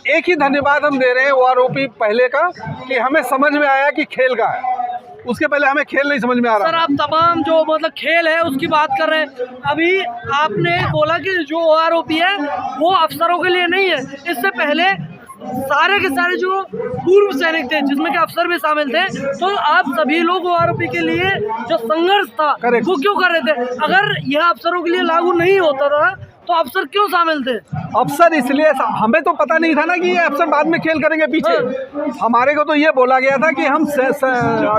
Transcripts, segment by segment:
एक ही धन्यवाद हम दे रहे हैं OROP पहले का कि हमें समझ में आया कि खेल का है, उसके पहले हमें खेल नहीं समझ में आ रहा। सर आप तमाम जो मतलब खेल है उसकी बात कर रहे हैं, अभी आपने बोला कि जो OROP है वो अफसरों के लिए नहीं है, इससे पहले सारे के सारे जो पूर्व सैनिक थे जिसमें कि अफसर भी शामिल थे, तो आप सभी लोग OROP के लिए जो संघर्ष था वो क्यों कर रहे थे? अगर यह अफसरों के लिए लागू नहीं होता था तो अफसर क्यों शामिल थे? अफसर इसलिए, हमें तो पता नहीं था ना कि ये अफसर बाद में खेल करेंगे पीछे। हमारे को तो ये बोला गया था कि हम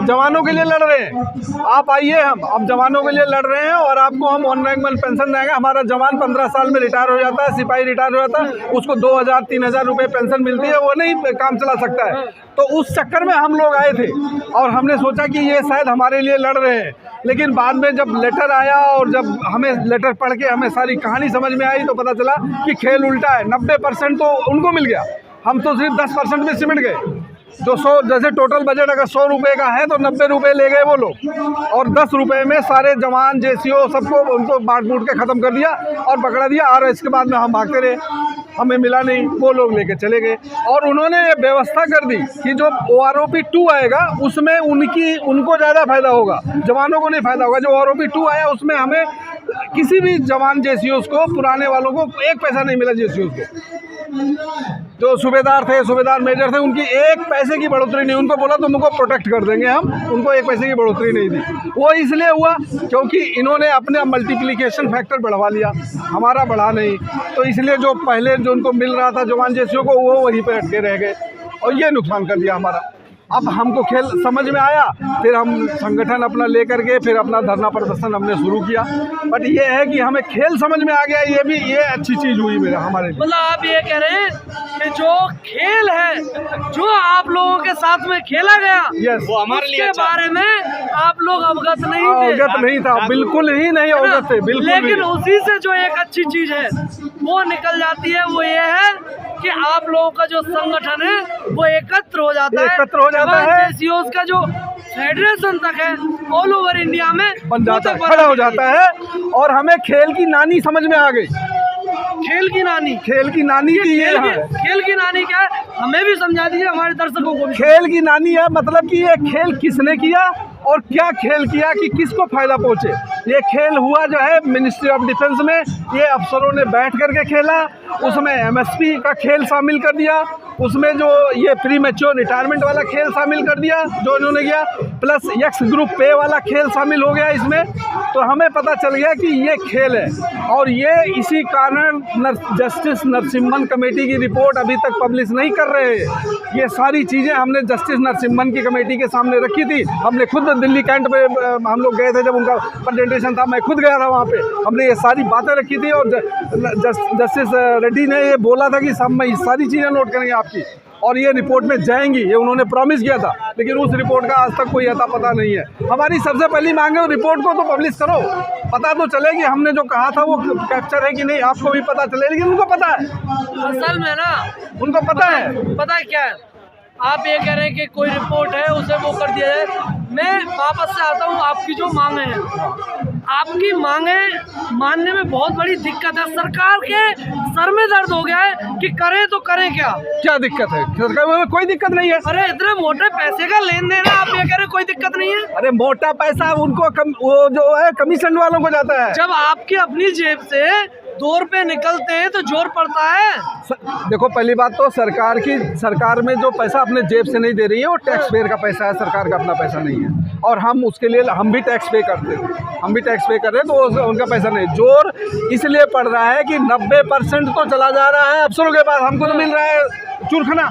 जवानों के लिए लड़ रहे हैं, आप आइए, हम जवानों के लिए लड़ रहे हैं और आपको हम 1 रैंक 1 पेंशन देंगे। हमारा जवान 15 साल में रिटायर हो जाता है, सिपाही रिटायर हो जाता है, उसको 2000-3000 रुपये पेंशन मिलती है, वो नहीं काम चला सकता है। तो उस चक्कर में हम लोग आए थे और हमने सोचा कि ये शायद हमारे लिए लड़ रहे हैं, लेकिन बाद में जब लेटर आया और जब हमें लेटर पढ़ के हमें सारी कहानी समझ में आई तो पता चला कि खेल उल्टा है। 90% तो उनको मिल गया, हम तो सिर्फ 10% में सिमट गए। जो 100, जैसे टोटल बजट अगर 100 रुपये का है तो 90 रुपये ले गए वो लोग, और 10 रुपये में सारे जवान JCO सबको उनको बांट बूट के ख़त्म कर दिया और पकड़ा दिया। और इसके बाद में हम भागते रहे, हमें मिला नहीं, वो लोग लेके चले गए। और उन्होंने ये व्यवस्था कर दी कि जो OROP 2 आएगा उसमें उनको ज़्यादा फायदा होगा, जवानों को नहीं फायदा होगा। जो OROP 2 आया उसमें हमें किसी भी जवान JCOs को, पुराने वालों को 1 पैसा नहीं मिला। JCOs को जो सूबेदार थे, सूबेदार मेजर थे, उनकी 1 पैसे की बढ़ोतरी नहीं। उनको बोला तुमको प्रोटेक्ट कर देंगे हम, उनको 1 पैसे की बढ़ोतरी नहीं दी। वो इसलिए हुआ क्योंकि इन्होंने अपने मल्टीप्लिकेशन फैक्टर बढ़वा लिया, हमारा बढ़ा नहीं। तो इसलिए जो पहले जो उनको मिल रहा था जवान JCO को, वो वहीं पर अटके रह गए और ये नुकसान कर दिया हमारा। अब हमको खेल समझ में आया, फिर हम संगठन अपना लेकर के फिर अपना धरना प्रदर्शन हमने शुरू किया। बट ये है कि हमें खेल समझ में आ गया, ये अच्छी चीज़ हुई मेरा हमारे लिए। मतलब आप ये कह रहे हैं कि जो खेल है, जो आप लोगों के साथ में खेला गया, वो हमारे लिए उसके बारे में आप लोग अवगत नहीं थे। अवगत नहीं था, बिल्कुल ही नहीं अवगत थे, बिल्कुल। लेकिन उसी से जो एक अच्छी चीज़ है वो निकल जाती है, वो ये है कि आप लोगों का जो संगठन है वो एकत्र हो जाता है। JCOs का जो फेडरेशन तक है ऑल ओवर इंडिया में बन जाता है, खड़ा हो जाता है। और हमें खेल की नानी समझ में आ गई। खेल की नानी खेल की नानी खेल की नानी क्या है, हमें भी समझा दीजिए, हमारे दर्शकों को भी। खेल की नानी है मतलब कि ये खेल किसने किया और क्या खेल किया कि किसको फायदा पहुंचे। ये खेल हुआ जो है मिनिस्ट्री ऑफ डिफेंस में, ये अफसरों ने बैठ करके खेला, उसमें MSP का खेल शामिल कर दिया, उसमें जो ये प्री मैच्योर रिटायरमेंट वाला खेल शामिल कर दिया जो इन्होंने किया, प्लस X ग्रुप पे वाला खेल शामिल हो गया इसमें। तो हमें पता चल गया कि ये खेल है। और ये इसी कारण जस्टिस नरसिम्हन कमेटी की रिपोर्ट अभी तक पब्लिश नहीं कर रहे हैं। ये सारी चीज़ें हमने जस्टिस नरसिम्हन की कमेटी के सामने रखी थी। हमने खुद दिल्ली कैंट पे हम लोग गए थे, जब उनका प्रेजेंटेशन था मैं खुद गया था वहाँ पे, हमने ये सारी बातें रखी थी। और जस्टिस रेड्डी ने ये बोला था कि सब में ये सारी चीज़ें नोट करेंगे आपकी और ये रिपोर्ट में जाएंगी, ये उन्होंने प्रॉमिस किया था। लेकिन उस रिपोर्ट का आज तक कोई अता पता नहीं है। हमारी सबसे पहली मांग है रिपोर्ट को तो पब्लिश करो, पता तो चले कि हमने जो कहा था वो कैप्चर है कि नहीं, आपको भी पता चले। लेकिन उनको पता है, असल में ना उनको पता है। पता है क्या है, आप ये कह रहे हैं कि कोई रिपोर्ट है उसे वो कर दिया जाए। मैं वापस से आता हूँ, आपकी जो मांगे हैं, आपकी मांगे मानने में बहुत बड़ी दिक्कत है। सरकार के सर में दर्द हो गया है कि करें तो करें क्या। क्या दिक्कत है? सरकार में कोई दिक्कत नहीं है। अरे इतने मोटे पैसे का लेन देन है, आप ये कह रहे कोई दिक्कत नहीं है। अरे मोटा पैसा उनको वो जो है कमीशन वालों को जाता है। जब आपकी अपनी जेब से 2 रुपए निकलते हैं तो जोर पड़ता है। देखो पहली बात तो सरकार में जो पैसा अपने जेब से नहीं दे रही है वो टैक्स पेयर का पैसा है, सरकार का अपना पैसा नहीं है। और हम उसके लिए हम भी टैक्स पे करते हैं, हम भी टैक्स पे कर रहे हैं, तो उनका पैसा नहीं। जोर इसलिए पड़ रहा है कि 90% तो चला जा रहा है अफसरों के पास। हमको तो मिल रहा है चुरखना,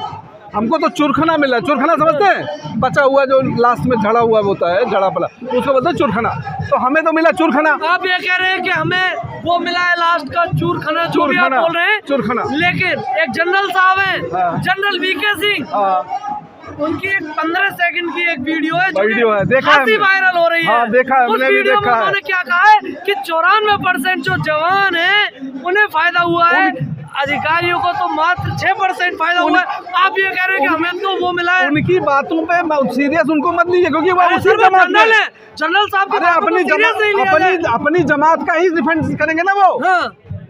हमको तो चुरखना मिला। चुरखना समझते हैं, बचा हुआ जो लास्ट में झड़ा हुआ होता है, झड़ा पला, उसको बोलते हैं चुरखना। तो हमें तो मिला चुरखना। आप ये कह रहे हैं कि हमें वो मिला है लास्ट का चूरखना, जो भी आप बोल रहे हैं चूरखना। लेकिन एक जनरल साहब है, जनरल VK सिंह, उनकी एक 15 सेकंड की एक वीडियो है जो देखा काफी वायरल हो रही है। देखा है, उस वीडियो में उन्होंने क्या कहा है कि 94% जो जवान है उन्हें फायदा हुआ है, अधिकारियों को तो मात्र 6% फायदा हुआ है। आप ये कह रहे हैं कि हमें तो वो मिला है। उनकी बातों पे सीरियस उनको मत लीजिए, क्योंकि वो उसी जनरल है। जनरल साहब अपनी जमात का ही रिफंड करेंगे ना वो।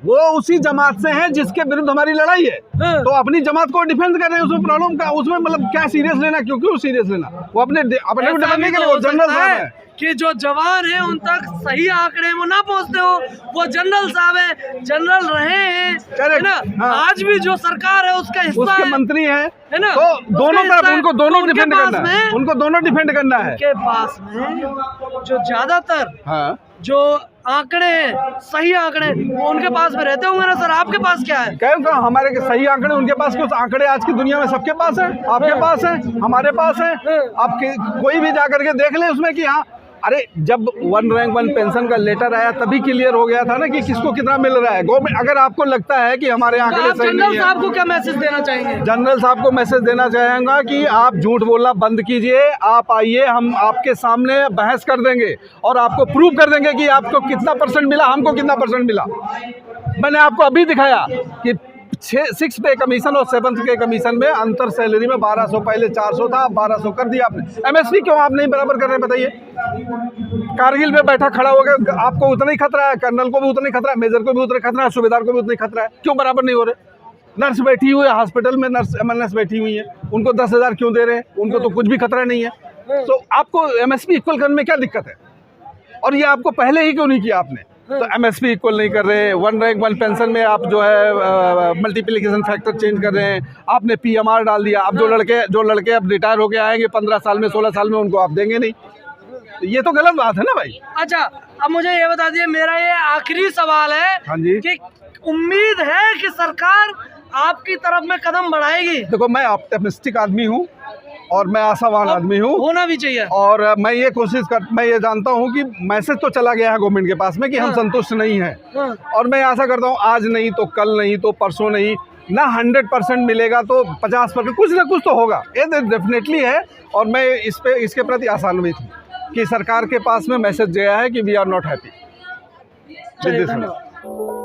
वो उसी जमात से हैं जिसके विरुद्ध हमारी लड़ाई है, हाँ। तो अपनी जमात को डिफेंड कर रहे हैं। उसमें प्रॉब्लम का, उसमें मतलब क्या सीरियस लेना, क्यों सीरियस लेना? वो अपने को डिफेंड नहीं करें, वो जनरल साहब है कि जो जवान है उन तक सही आंकड़े वो ना पहुंचते हो, वो जनरल साहब है, जनरल रहे हैं, है ना? हाँ। आज भी जो सरकार है उसका हिस्सा उसके है, मंत्री हैं, है ना? तो दोनों तरफ उनको दोनों उनके डिफेंड पास करना है, में- उनको दोनों डिफेंड करना है। के पास में जो ज्यादातर हाँ, जो आंकड़े हैं, सही आंकड़े, वो उनके पास में रहते होंगे ना सर? आपके पास क्या है? क्या हमारे के सही आंकड़े उनके पास? कुछ आंकड़े आज की दुनिया में सबके पास है, आपके पास है, हमारे पास है। आप कोई भी जा करके देख ले उसमें कि हाँ, अरे जब 1 रैंक 1 पेंशन का लेटर आया तभी क्लियर हो गया था ना कि किसको कितना मिल रहा है। गवर्नमेंट, अगर आपको लगता है कि हमारे तो आंकड़े आप सही जनरल नहीं साहब है, को क्या मैसेज देना चाहेंगे? जनरल साहब को मैसेज देना चाहेंगा कि आप झूठ बोलना बंद कीजिए, आप आइए, हम आपके सामने बहस कर देंगे और आपको प्रूव कर देंगे कि आपको कितना परसेंट मिला, हमको कितना परसेंट मिला। मैंने आपको अभी दिखाया कि 6 पे कमीशन और 7th के कमीशन में अंतर सैलरी में 1200, पहले 400 था, 1200 कर दिया आपने। एमएसपी क्यों आप नहीं बराबर कर रहे हैं बताइए? कारगिल में बैठा खड़ा हो गया, आपको उतना ही खतरा है, कर्नल को भी उतना ही खतरा है, मेजर को भी उतना खतरा है, सूबेदार को भी उतना ही खतरा है, क्यों बराबर नहीं हो रहे? नर्स बैठी हुई है हॉस्पिटल में, नर्स एमएनएस बैठी हुई है, उनको 10,000 क्यों दे रहे हैं? उनको तो कुछ भी खतरा नहीं है। तो आपको एमएसपी इक्वल करने में क्या दिक्कत है? और ये आपको पहले ही क्यों नहीं किया आपने? तो एमएसपी इक्वल नहीं कर रहे, 1 रैंक 1 पेंशन में आप जो है मल्टीप्लिकेशन फैक्टर चेंज कर रहे हैं, आपने पीएमआर डाल दिया। अब जो लड़के अब रिटायर होके आएंगे 15 साल में, 16 साल में, उनको आप देंगे नहीं। तो ये तो गलत बात है ना भाई। अच्छा, अब मुझे ये बता दिए, मेरा ये आखिरी सवाल है हाँ जी। कि उम्मीद है कि सरकार आपकी तरफ में कदम बढ़ाएगी? देखो, मैं ऑप्टिमिस्टिक आदमी हूँ और मैं आशावान आदमी हूँ, होना भी चाहिए। और मैं ये जानता हूँ कि मैसेज तो चला गया है गवर्नमेंट के पास में कि हम हाँ। संतुष्ट नहीं हैं। हाँ। और मैं आशा करता हूँ आज नहीं तो कल, नहीं तो परसों, नहीं ना 100% मिलेगा तो 50%, कुछ ना कुछ तो होगा, ये डेफिनेटली है। और मैं इसके प्रति आशान्वित हूँ कि सरकार के पास में मैसेज गया है कि वी आर नॉट हैप्पी। चलिए, धन्यवाद।